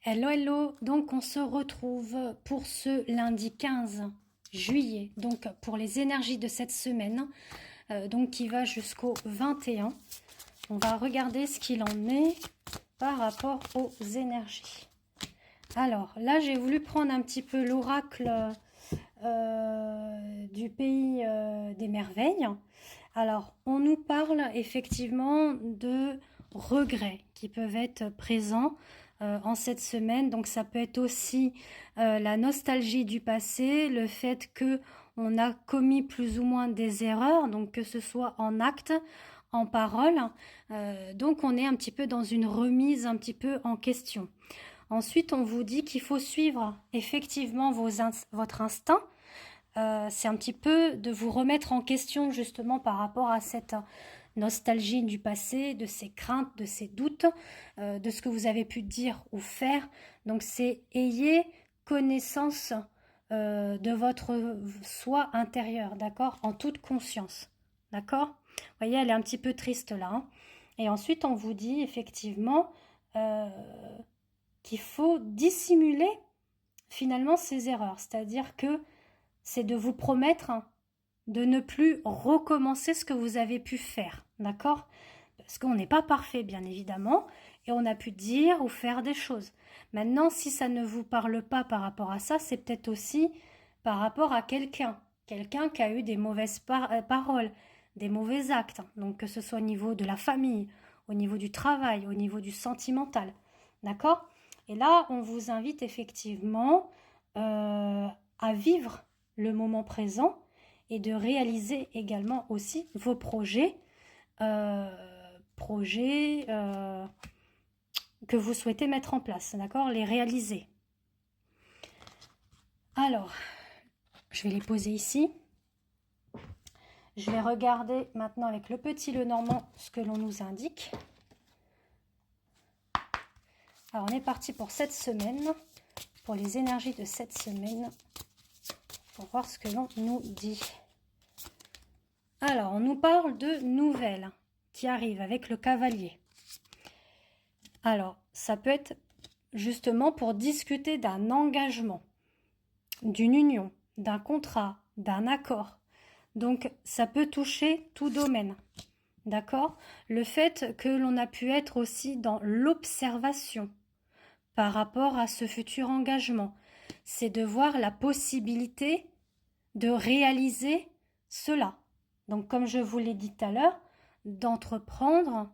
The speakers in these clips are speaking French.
Hello, hello, donc on se retrouve pour ce lundi 15 juillet, donc pour les énergies de cette semaine, donc qui va jusqu'au 21. On va regarder ce qu'il en est par rapport aux énergies. Alors là, j'ai voulu prendre un petit peu l'oracle du pays des merveilles. Alors, on nous parle effectivement de regrets qui peuvent être présents en cette semaine. Donc, ça peut être aussi la nostalgie du passé, le fait que on a commis plus ou moins des erreurs, donc que ce soit en acte, en parole. Donc, on est un petit peu dans une remise un petit peu en question. Ensuite, on vous dit qu'il faut suivre effectivement votre instinct. C'est un petit peu de vous remettre en question justement par rapport à cette nostalgie du passé, de ces craintes, de ces doutes, de ce que vous avez pu dire ou faire. Donc c'est ayez connaissance de votre soi intérieur, d'accord, en toute conscience, d'accord. Vous voyez, elle est un petit peu triste là. Hein. Et ensuite, on vous dit effectivement qu'il faut dissimuler finalement ces erreurs, c'est-à-dire que c'est de vous promettre de ne plus recommencer ce que vous avez pu faire, d'accord? Parce qu'on n'est pas parfait, bien évidemment, et on a pu dire ou faire des choses. Maintenant, si ça ne vous parle pas par rapport à ça, c'est peut-être aussi par rapport à quelqu'un qui a eu des mauvaises paroles, des mauvais actes, donc que ce soit au niveau de la famille, au niveau du travail, au niveau du sentimental, d'accord? Et là, on vous invite effectivement à vivre le moment présent et de réaliser également aussi vos projets, que vous souhaitez mettre en place, d'accord? Les réaliser. Alors, je vais les poser ici. Je vais regarder maintenant avec le petit Lenormand ce que l'on nous indique. Alors, on est parti pour cette semaine, pour les énergies de cette semaine, pour voir ce que l'on nous dit. Alors, on nous parle de nouvelles qui arrivent avec le cavalier. Alors, ça peut être justement pour discuter d'un engagement, d'une union, d'un contrat, d'un accord. Donc, ça peut toucher tout domaine. D'accord? Le fait que l'on a pu être aussi dans l'observation par rapport à ce futur engagement, c'est de voir la possibilité de réaliser cela. Donc, comme je vous l'ai dit tout à l'heure, d'entreprendre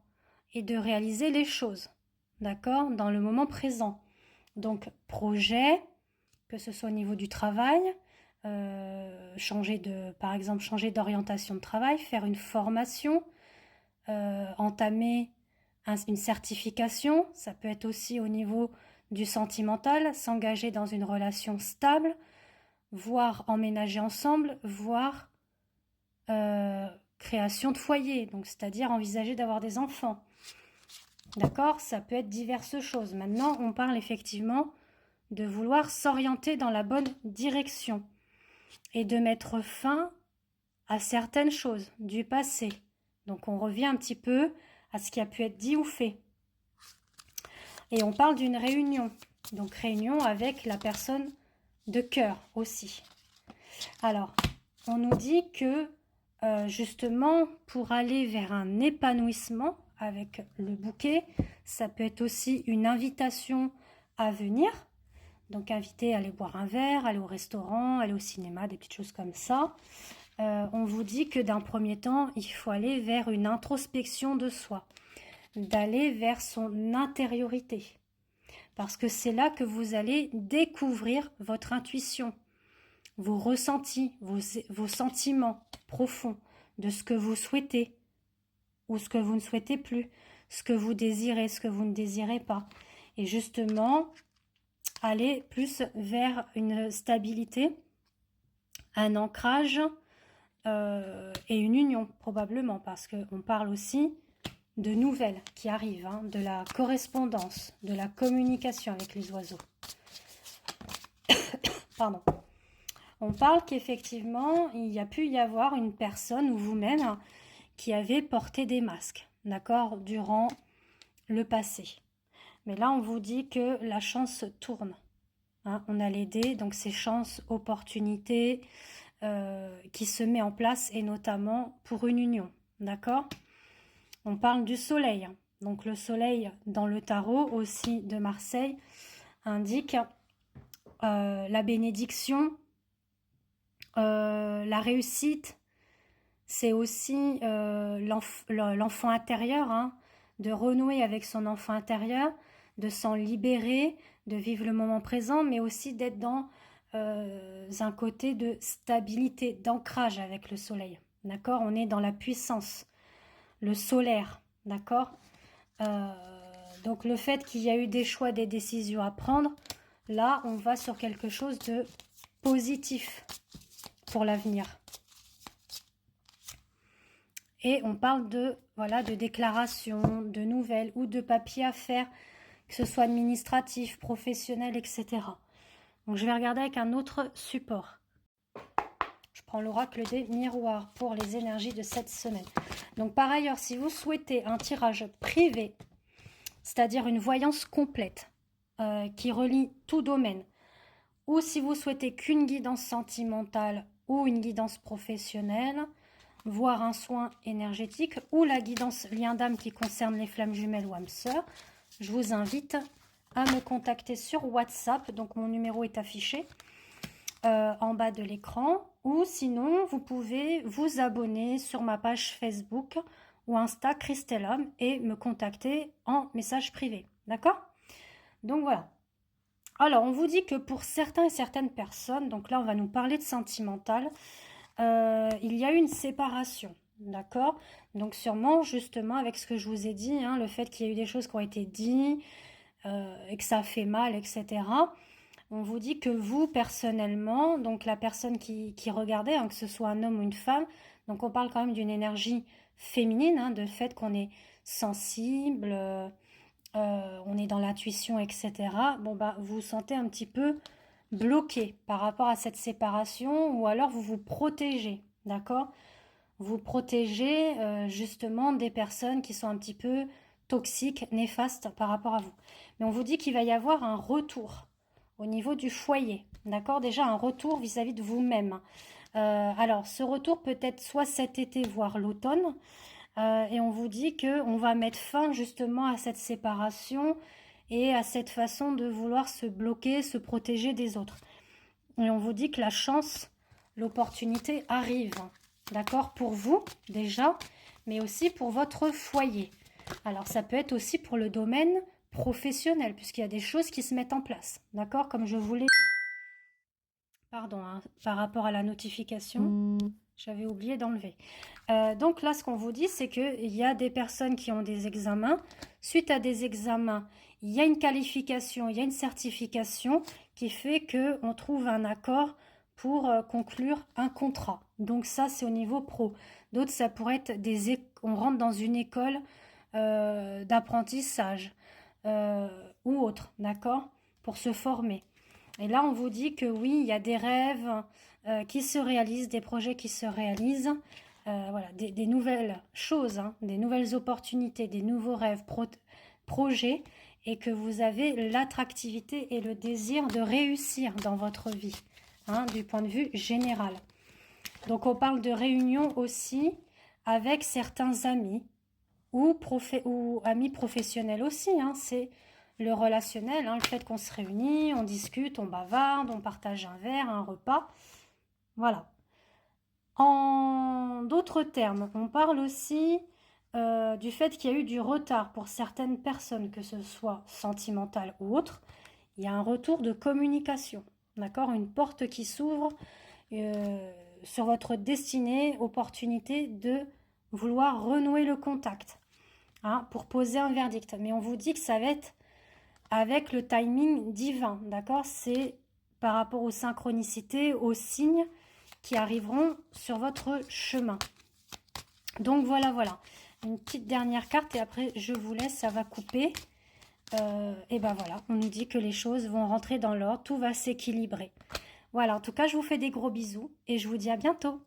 et de réaliser les choses, d'accord, dans le moment présent. Donc, projet, que ce soit au niveau du travail, par exemple, changer d'orientation de travail, faire une formation, entamer une certification, ça peut être aussi au niveau du sentimental, s'engager dans une relation stable, voire emménager ensemble, voire création de foyer, donc c'est-à-dire envisager d'avoir des enfants. D'accord? Ça peut être diverses choses. Maintenant, on parle effectivement de vouloir s'orienter dans la bonne direction et de mettre fin à certaines choses du passé. Donc on revient un petit peu à ce qui a pu être dit ou fait. Et on parle d'une réunion. Donc réunion avec la personne de cœur aussi. Alors, on nous dit que justement, pour aller vers un épanouissement avec le bouquet, ça peut être aussi une invitation à venir. Donc, inviter à aller boire un verre, aller au restaurant, aller au cinéma, des petites choses comme ça. On vous dit que d'un premier temps, il faut aller vers une introspection de soi, d'aller vers son intériorité. Parce que c'est là que vous allez découvrir votre intuition, vos ressentis, vos sentiments profonds de ce que vous souhaitez ou ce que vous ne souhaitez plus, ce que vous désirez, ce que vous ne désirez pas. Et justement, aller plus vers une stabilité, un ancrage et une union probablement, parce qu'on parle aussi de nouvelles qui arrivent, hein, de la correspondance, de la communication avec les oiseaux. Pardon. On parle qu'effectivement, il y a pu y avoir une personne ou vous-même qui avait porté des masques, d'accord, durant le passé. Mais là, on vous dit que la chance tourne. Hein, on a les dés, donc c'est chance, opportunité qui se met en place, et notamment pour une union. D'accord? On parle du soleil. Donc le soleil dans le tarot aussi de Marseille indique la bénédiction, la réussite. C'est aussi l'enfant intérieur, hein, de renouer avec son enfant intérieur, de s'en libérer, de vivre le moment présent, mais aussi d'être dans un côté de stabilité, d'ancrage avec le soleil. D'accord? On est dans la puissance, le solaire. D'accord? Donc le fait qu'il y a eu des choix, des décisions à prendre, là, on va sur quelque chose de positif pour l'avenir. Et on parle de, voilà, de déclarations, de nouvelles ou de papiers à faire, que ce soit administratif, professionnel, etc. Donc je vais regarder avec un autre support. Je prends l'oracle des miroirs pour les énergies de cette semaine. Donc par ailleurs, si vous souhaitez un tirage privé, c'est-à-dire une voyance complète qui relie tout domaine, ou si vous souhaitez qu'une guidance sentimentale ou une guidance professionnelle, voire un soin énergétique ou la guidance lien d'âme qui concerne les flammes jumelles ou âmes sœurs, je vous invite à me contacter sur WhatsApp. Donc mon numéro est affiché en bas de l'écran, ou sinon vous pouvez vous abonner sur ma page Facebook ou Insta Christellum et me contacter en message privé. D'accord? Donc voilà. Alors on vous dit que pour certains et certaines personnes, donc là on va nous parler de sentimental, il y a eu une séparation, d'accord? Donc sûrement justement avec ce que je vous ai dit, hein, le fait qu'il y a eu des choses qui ont été dites et que ça a fait mal, etc. On vous dit que vous, personnellement, donc la personne qui regardait, hein, que ce soit un homme ou une femme, donc on parle quand même d'une énergie féminine, hein, de fait qu'on est sensible, on est dans l'intuition, etc. Bon, bah, vous vous sentez un petit peu bloqué par rapport à cette séparation, ou alors vous vous protégez, d'accord? Vous protégez justement des personnes qui sont un petit peu toxiques, néfastes par rapport à vous. Mais on vous dit qu'il va y avoir un retour au niveau du foyer, d'accord? Déjà un retour vis-à-vis de vous-même. Alors ce retour peut être soit cet été, voire l'automne, et on vous dit qu'on va mettre fin justement à cette séparation et à cette façon de vouloir se bloquer, se protéger des autres. Et on vous dit que la chance, l'opportunité arrive, d'accord, pour vous déjà, mais aussi pour votre foyer. Alors ça peut être aussi pour le domaine professionnel, puisqu'il y a des choses qui se mettent en place, d'accord, comme je vous l'ai dit. Pardon, hein, par rapport à la notification, j'avais oublié d'enlever. Donc là, ce qu'on vous dit, c'est qu'il y a des personnes qui ont des examens. Suite à des examens, il y a une qualification, il y a une certification qui fait qu'on trouve un accord pour conclure un contrat. Donc ça, c'est au niveau pro. D'autres, ça pourrait être on rentre dans une école d'apprentissage ou autre, d'accord, pour se former. Et là, on vous dit que oui, il y a des rêves qui se réalisent, des projets qui se réalisent, voilà, des nouvelles choses, hein, des nouvelles opportunités, des nouveaux rêves, projets, et que vous avez l'attractivité et le désir de réussir dans votre vie, hein, du point de vue général. Donc on parle de réunion aussi avec certains amis ou amis professionnels aussi, hein, c'est le relationnel, hein, le fait qu'on se réunit, on discute, on bavarde, on partage un verre, un repas, voilà. En d'autres termes, on parle aussi du fait qu'il y a eu du retard pour certaines personnes, que ce soit sentimentale ou autre. Il y a un retour de communication, d'accord, une porte qui s'ouvre sur votre destinée, opportunité de vouloir renouer le contact, hein, pour poser un verdict. Mais on vous dit que ça va être avec le timing divin, d'accord? C'est par rapport aux synchronicités, aux signes qui arriveront sur votre chemin. Donc voilà, voilà. Une petite dernière carte et après je vous laisse, ça va couper. Et ben voilà, on nous dit que les choses vont rentrer dans l'ordre, tout va s'équilibrer. Voilà, en tout cas, je vous fais des gros bisous et je vous dis à bientôt.